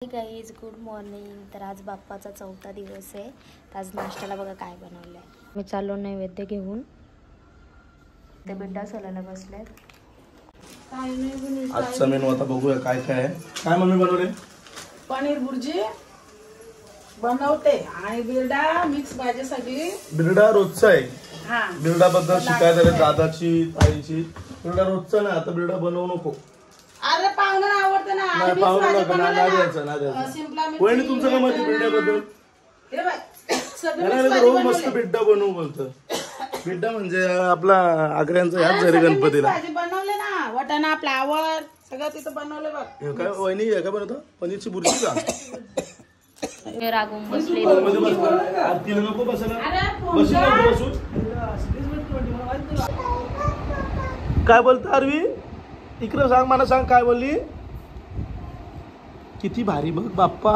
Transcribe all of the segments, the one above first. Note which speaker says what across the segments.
Speaker 1: Guys good morning. तर आज बाप्पाचा चौथा दिवस आहे। तर आज नाश्त्याला बघा काय बनवलंय। मी चाललो नैवेद्य घेऊन। ते बिड्डा सोलायला बसलेत।
Speaker 2: आजचा मेनू आता बघूया काय काय आहे। काय मम्मी बनवले?
Speaker 3: पनीर भुर्जी बनवते आणि बिरडा मिक्स भाजी सगळी।
Speaker 2: बिरडा रोजचा आहे।
Speaker 3: हा
Speaker 2: बिरडा बद्दल शिकायचं आहे दादाची ताईची। बिरडा रोजचा नाही, आता बिरडा बनवू नको।
Speaker 3: अरे पाहुणा आवडते ना।
Speaker 2: नाही पाहुणा नका ना द्यायचं ना द्यायचं। वहिनी तुमचं काय मत बिरड्या बद्दल?
Speaker 3: हे बाय सगळी
Speaker 2: नाही रोज मस्त बिड्डा बनवू बोलतं। बिड्डा म्हणजे आपला आग्र्यांचा याच जरी गणपतीला
Speaker 3: भाजी बनवले ना, वाटाणा फ्लावर सगळं तिथं बनवले बघ।
Speaker 2: हे काय वहिनी हे काय बनवतो? पनीरची भुर्जी का?
Speaker 1: मी रागून बसले।
Speaker 2: आरतीला नको बसायला। बसून काय बोलतो आरवी? इकडं सांग, मला सांग काय बोलली? किती भारी बघ बाप्पा।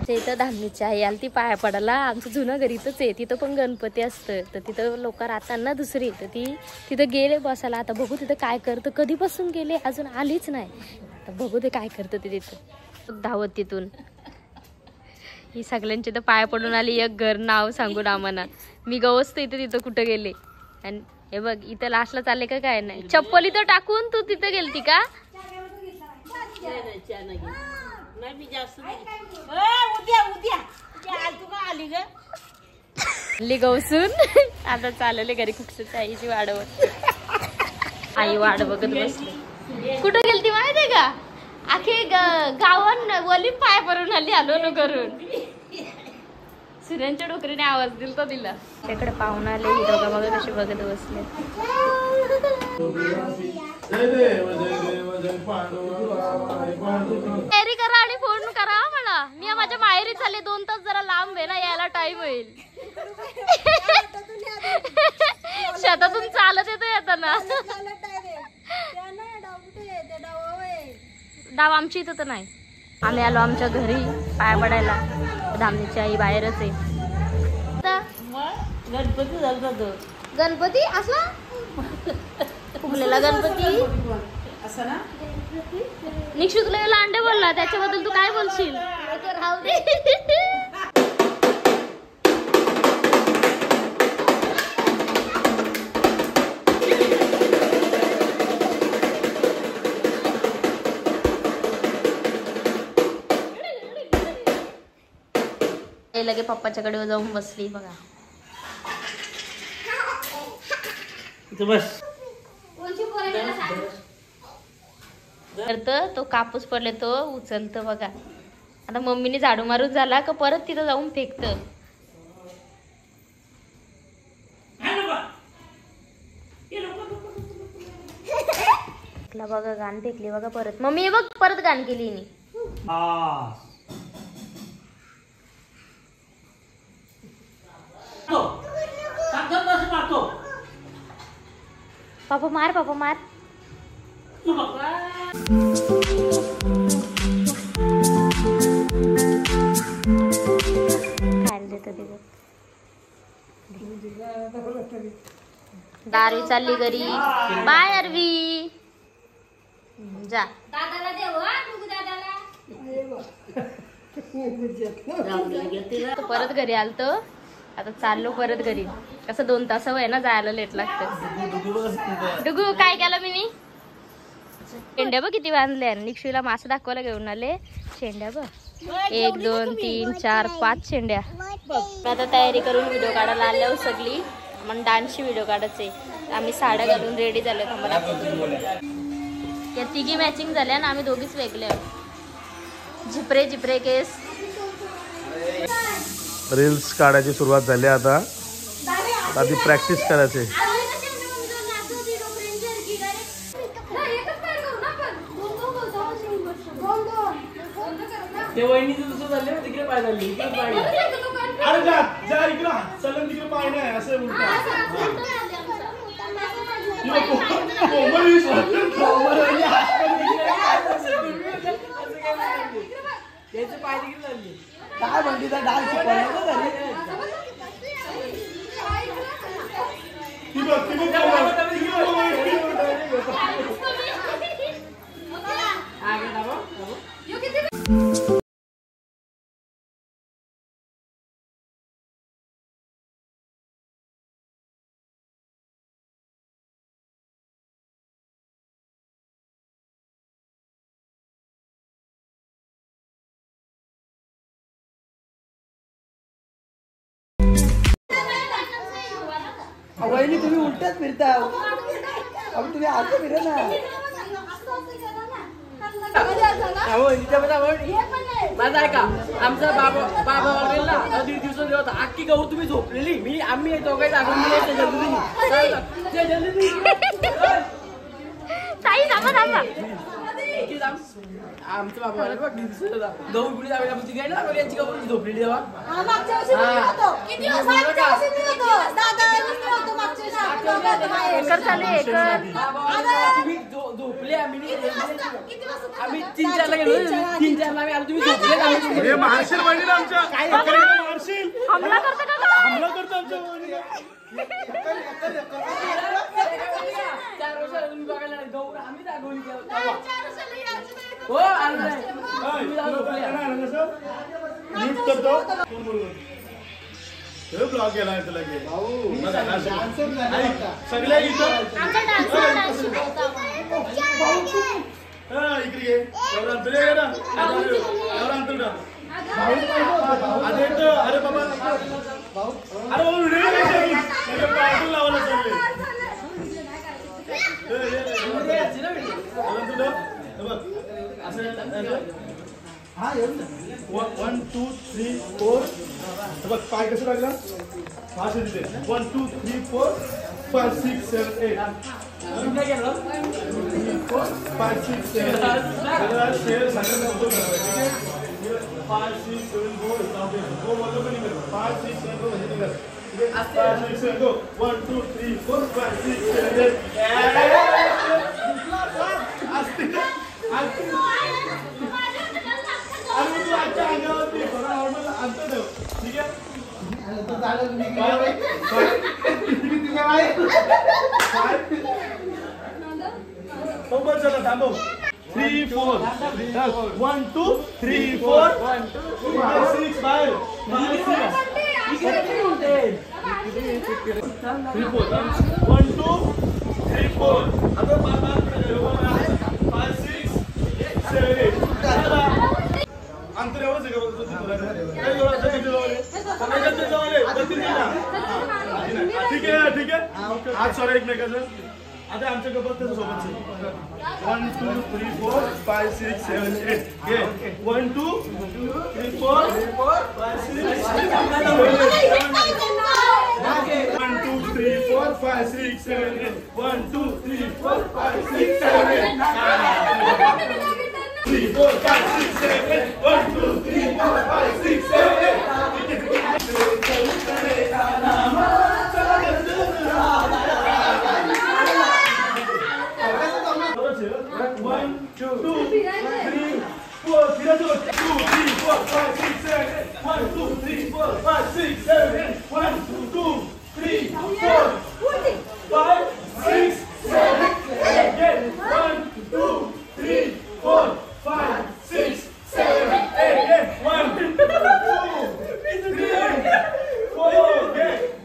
Speaker 1: इथं धामणीची आई आली ती पाया पडायला। आमचं जुनं घर इथंच आहे, तिथं पण गणपती असतं। तर तिथं लोक राहतात ना दुसरी, तर ती तिथं गेले बसायला। आता बघू तिथं काय करतं। कधीपासून गेले अजून आलीच नाही। आता बघू ते काय करतं ते तिथं धावत तिथून। ही सगळ्यांची तर पाया पडून आली। एक घर नाव सांगून आम्हाला। मी गवसतो इथं तिथं कुठं गेले। आणि हे बघ इथं लास्टला चालले का काय नाही। चप्पल इथं टाकून तू तिथं गेलती का? गवसून आता चालले घरी कुठच्या आईची वाढवत। आई वाढ बघत बसली। कुठं गेलती माहितीये का? आखे गावान वली पाय पडून आली। आलो न करून सूर्यांच्या डोकरीने आवाज दिला दिला। त्याकडे पाहुणा आले। ही दोघं बघा कशी बघत बसले। तयारी करा आणि फोन करा मला। मी माझ्या माहेरी चालले। 2 तास जरा लांब आहे ना, यायला टाइम होईल। शेतातून चालत येतो येताना। डाव आमची इथं तर नाही। आम्ही आलो आमच्या घरी पाया पडायला। धामणीची आई बाहेरच आहे।
Speaker 3: गणपती झाला तो
Speaker 1: गणपती असला फुगलेला गणपती
Speaker 3: असं ना।
Speaker 1: निक्षू तुला लांडे बोलला, त्याच्याबद्दल तू काय बोलशील? लगे पप्पाच्याकडे जाऊन बसली बघा। तर तो कापूस पडले तो उचलतो बघा। आता मम्मीने झाडू मारून झाला का परत तिथं जाऊन फेकत। बघा गाण फेकली बघा परत। मम्मी हे बघ परत गाण केली हिने। पापा मार पापा मार। खायला देत दारवी चालली घरी। बाय अरवी जा। दादाला देऊ दादाला। तो परत घरी आलतो। आता चाललो परत घरी। कसं 2 तास आहे ना, जायला लेट लागतं। डुगू काय केलं मी? शेंड्या बघ किती बांधल्या। निक्षूला मासे दाखवायला घेऊन आले। शेंड्या बघ 1 2 3 4 5 शेंड्या। आता तयारी करून व्हिडिओ काढायला आल्यावर सगळी मग डान्सची व्हिडिओ काढायचे। आम्ही साड्या घालून रेडी झालो। या तिघी मॅचिंग झाल्या ना, आम्ही दोघीच वेगळे। झिपरे झिपरे केस।
Speaker 2: रील्स काढायची सुरुवात झाली। आता आधी प्रॅक्टिस करायचे।
Speaker 3: ते वहिनीचं दुसरं झालं तिकडे पाय झाली इकडे पाय।
Speaker 2: अरे जा जा इकडं चलन तिकडे पाय नाही असं उलटा। त्याचे पाय तिकडे झाले। काय म्हणते त्या डान्स
Speaker 4: वहिनी तुम्ही उलटच फिरता. अहो तुम्ही असं फिरा ना.
Speaker 5: माझा ऐका आमचा बाबा वगैरे ना 1.5 दिवसांनी होता. अख्खी गौर तुम्ही झोपलेली आम्ही दोघे जागून आमचं बाबा गहू पुढे यांची गौर झोपलेली तेव्हा झोपले आम्ही 3-4 ला गेलो. 3-4 ला आलो तुम्ही झोपले.
Speaker 2: महाशील बहिणी आमच्या महाशील
Speaker 1: हमला करता का
Speaker 2: हमला करतो आमच्या बहिणीला.
Speaker 5: 4 वर्षाला तुम्ही बघायला गौर आम्ही दाखवली
Speaker 2: ब्लॉग गेला सगळ्या इकडे अरे बाबा अरे व्हिडिओ लावायला चालले. 1 2 3 4 बघ पाय कसं लागला. 1 2 3 4 5 6 7 8 5 6 7 शेअर सांगितलं 5 6 7 5 6 7 go 1 2 3 4 5 6 7 चला थांबव 3 4 1 2 3 4 5 6 बाहेर 3 4 1 2 3 4 आता 5 6 7 8 अंतर एवढंच आहे. ठीक आहे आज सोडा एकमेकाचं. आता आमच्या गप्पा सोबत 1 2 3 4 5 6 7 8 1 2 3 4 5 6 7 8 1 2 3 4 5 6 7 8 1 2 3 4 5 6 7 8 3 4 5 6 7 8 1 2 3 4 5 6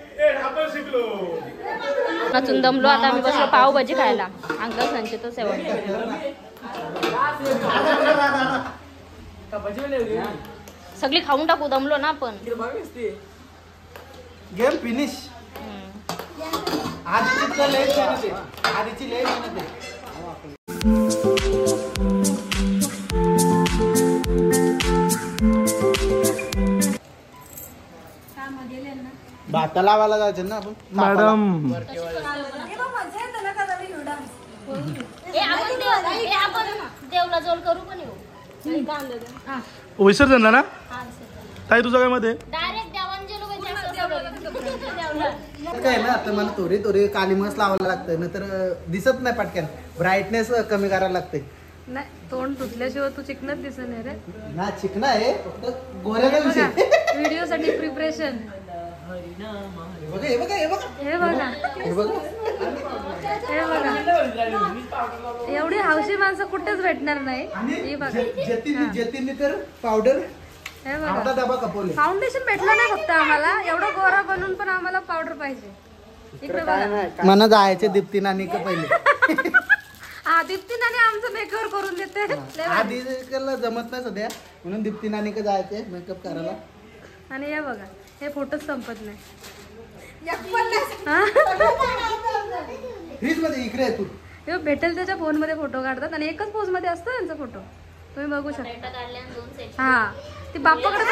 Speaker 2: 7
Speaker 1: नाचून दमलो. आता आम्ही बसलो पावभाजी खायला. अंकल संचितच आहे. सगळी खाऊन टाकू. दमलो ना आपण.
Speaker 4: Game finish. आधीची लय मेहनत आहे. आधीची लय मेहनत आहे. भाता लावायला जायचं ना आपण.
Speaker 2: मॅडम
Speaker 1: आपण देवला जोल करू पण येऊ.
Speaker 2: विसर्जनला ना ताई तुझं काय मध्ये
Speaker 1: डायरेक्ट
Speaker 4: काय ना आता मला थोडी कालीमस लावायला लागतं नंतर दिसत नाही पटकन. ब्राईटनेस कमी करायला लागते.
Speaker 6: नाही तोंड धुतल्याशिवाय तू चिकनच दिसत नाही रे.
Speaker 4: ना चिकन आहे फक्त गोऱ्याला विषय.
Speaker 6: व्हिडिओ साठी प्रिपरेशन.
Speaker 4: हे बघा हे बघा हे बघा
Speaker 6: हे बघा
Speaker 4: हे बघा
Speaker 6: हे बघा एवढी हौशी माणसं कुठेच भेटणार नाही
Speaker 4: आणि
Speaker 6: हे बघा
Speaker 4: जतीनने तर पावडर
Speaker 6: हे
Speaker 4: अर्धा
Speaker 6: बघा
Speaker 4: डबा कपवले.
Speaker 6: फाउंडेशन भेटलं नाही फक्त आम्हाला एवढं गोरा बनून पण आम्हाला पावडर पाहिजे इकडे बघा
Speaker 4: मला जायचे दीप्ती नानी का पहिले.
Speaker 6: हा दीप्तीनाने आमचं मेकअप करून देते लय भारी.
Speaker 4: आधी जमत नाही सध्या म्हणून दीप्ती नानी का जायचे मेकअप करायला.
Speaker 6: आणि हे बघा हे फोटोच संपत नाही
Speaker 4: फ्रीज मध्ये इकडे आहे तू.
Speaker 6: हे भेटेल त्याच्या फोन मध्ये फोटो काढतात आणि एकच पोज मध्ये असतो यांचा फोटो तुम्ही बघू शकता. हा ती बाप्पाकडे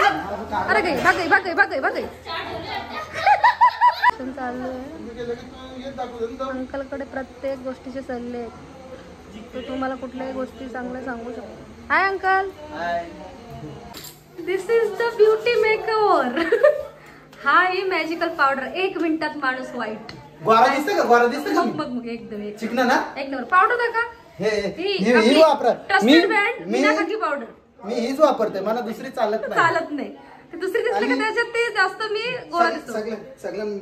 Speaker 6: अरे गे बागई बागई बागई बागई चालू आहे. अंकलकडे प्रत्येक गोष्टीचे सल्ले आहेत. तो तुम्हाला कुठल्याही गोष्टी चांगल्या सांगू शकतो. Hi uncle, this is the beauty makeover. हा ही मॅजिकल पावडर 1 मिनिटात माणूस व्हाईट.
Speaker 4: गोरा दिसतं का? गोरा दिसतं का?
Speaker 6: मग एकदम एक
Speaker 4: चिकना ना
Speaker 6: नंबर पावडर दाखवा.
Speaker 4: ही वापरा.
Speaker 6: ट्रस्टेड ब्रँड मीनाखाकी पावडर.
Speaker 4: मी हीच वापरते, मला दुसरी चालत नाही.
Speaker 6: चालत नाही. दुसरी दिसली का त्याच्यात ते जास्त मी गोळा दिसतो.
Speaker 4: सगळं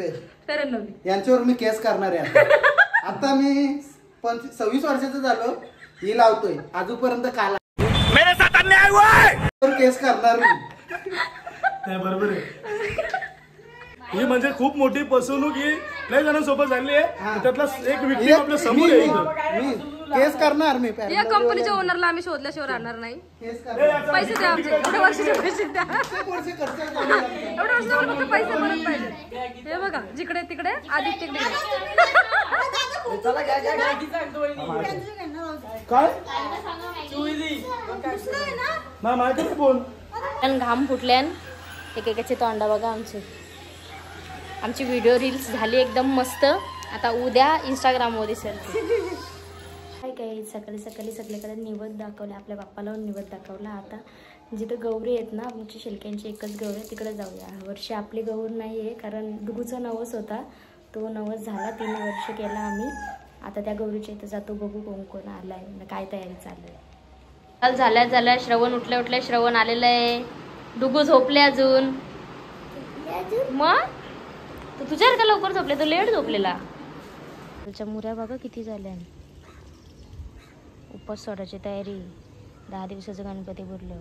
Speaker 6: फेअर लवली
Speaker 4: यांच्यावर मी केस करणार आहे. आता मी 26 वर्षाचा झालो, ही लावतोय अजूनपर्यंत काला केस करणार मी.
Speaker 2: बरोबर आहे. ही म्हणजे खूप मोठी फसवणूक ही लय जणांसोबत झाली आहे. त्यातला एक व्यक्ती आपल्या समोर आहे इथं.
Speaker 4: मी केस करणार. मी
Speaker 6: या कंपनीच्या ओनरला आम्ही शोधल्याशिवाय राहणार नाही.
Speaker 4: केस करणार.
Speaker 6: पैसे द्या आमचे एवढ्या वर्षाचे पैसे द्या.
Speaker 4: वर्ष खर्च करणार.
Speaker 6: एवढ्या वर्षावर फक्त पैसे भरत पाहिजे. हे बघा जिकडे तिकडे आदित्य
Speaker 2: काय नाही माहिती नाही फोन.
Speaker 1: घाम फुटल्यान एकेकाचे तोंडा बघा आमचे. आमची व्हिडिओ रील्स झाली एकदम मस्त. आता उद्या इंस्टाग्रामवर दिसेल. काय सकाळी सकाळी सगळीकडे निवद दाखवले. आपल्या बाप्पाला निवद दाखवला. आता जिथं गौरी आहेत ना आमची शिलक्यांची एकच गौर आहे तिकडे जाऊया. वर्षी आपली गौर नाही आहे कारण डुगूचा नवस होता. तो नवस झाला. 3 वर्ष केला आम्ही. आता त्या गौरीच्या इथं जातो. बघू कोण कोण आलाय काय तयारी चालू आहे. झाल्या श्रवण उठल्या श्रवण आलेलं आहे. डुगू झोपले अजून. मग तू तुझ्यासारखा लवकर झोपले. तो लेट झोपलेला. त्याच्या मुऱ्या बघा किती झाल्या. उपवास सोडायची तयारी. 10 दिवसाचं गणपती बोललो.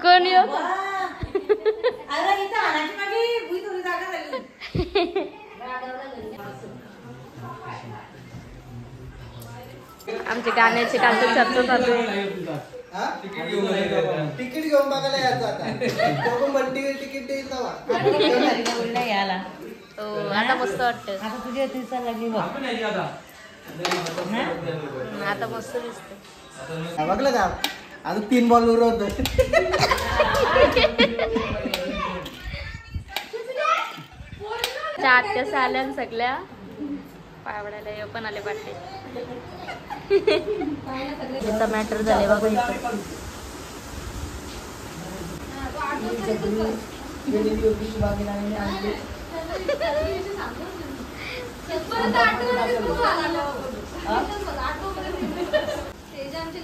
Speaker 1: कोण येऊ आमच्या गाण्याची कालची चर्चा चालू आहे.
Speaker 4: तिकीट घेऊन बघायला यायचं आता. तिकीट देईल
Speaker 1: आता मस्त वाटत. आता मस्त दिसत.
Speaker 4: बघलं का अजून 3 बॉल उरवत.
Speaker 1: आत्या आल्या सगळ्या पावड्याला हे पण आले वाटते. मॅटर झाले बाबा इथं.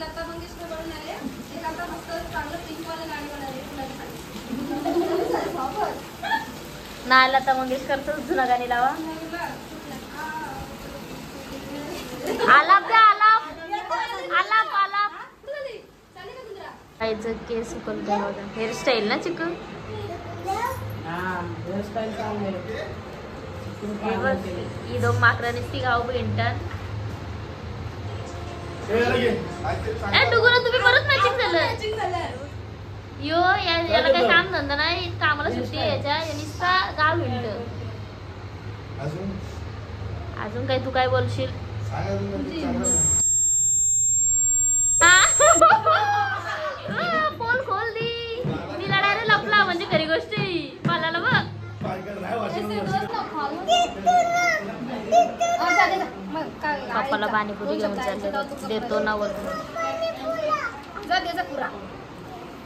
Speaker 6: लता मंगेशकर बनून आले. एक आता मस्त चांगलं पिंकवालं गाणी
Speaker 1: नाही लता मंगेशकरच जुना गाणी लावा. आलाप द्या आलाप आलाप आलाप. काहीच केस उकलतोय बघा. हेअरस्टाईल ना चिकू. ही 2 माकराने ती गाव भेटतात. डुगुरा तुम्ही परत मॅचिंग झालं. यो याला काही काम धंदा नाही. कामाला सुट्टी याच्या नुसता गाव हिंड. अजून काही तू काय बोलशील. पोल खोल दी. मी लढायला लपला म्हणजे खरी गोष्ट मला ना बघ. पप्पाला पाणीपुरी घेऊन चालले. देतो ना वरून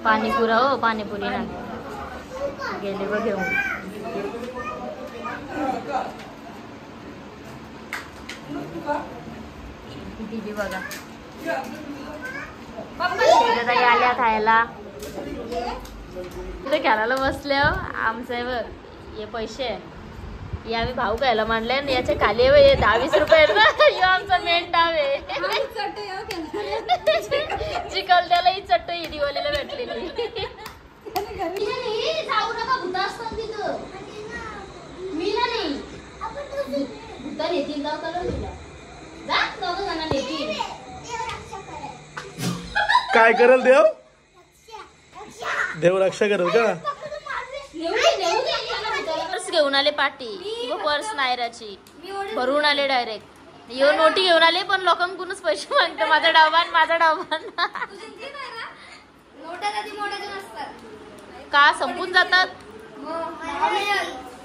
Speaker 1: पाणीपुरा. हो पाणीपुरी ना गेले बघ घेऊन. दिदी बघा आल्या खायला. इथे खेळायला बसल्यावर आमचं बघ हे पैसे हे आम्ही भाऊ खायला मांडले आणि याच्या खाली 10-20 रुपये ना ह्यो आमचा मेन डाव आहे चिकल त्याला ही चट्ट ही दिवाळीला भेटलेली जाऊ नका भूत असतात तिथं मी नाही भूता नेतील जाऊ करा तुला जा दोघं जण नेतील
Speaker 2: काय करेल देव देव रक्षा करेल का
Speaker 1: पर्स घेऊन आले पाठी किंवा पर्स नायराची भरून आले डायरेक्ट यो नोटी घेऊन आले पण लोकांकडूनच पैसे मागतो माझा डावान का संपून जातात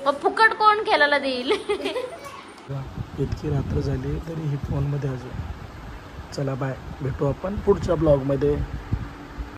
Speaker 1: मग फुकट कोण खेळायला देईल
Speaker 2: इतकी रात्र झाली तरी ही फोन मध्ये अजून चला बाय भेटू आपण पुढच्या ब्लॉग मध्ये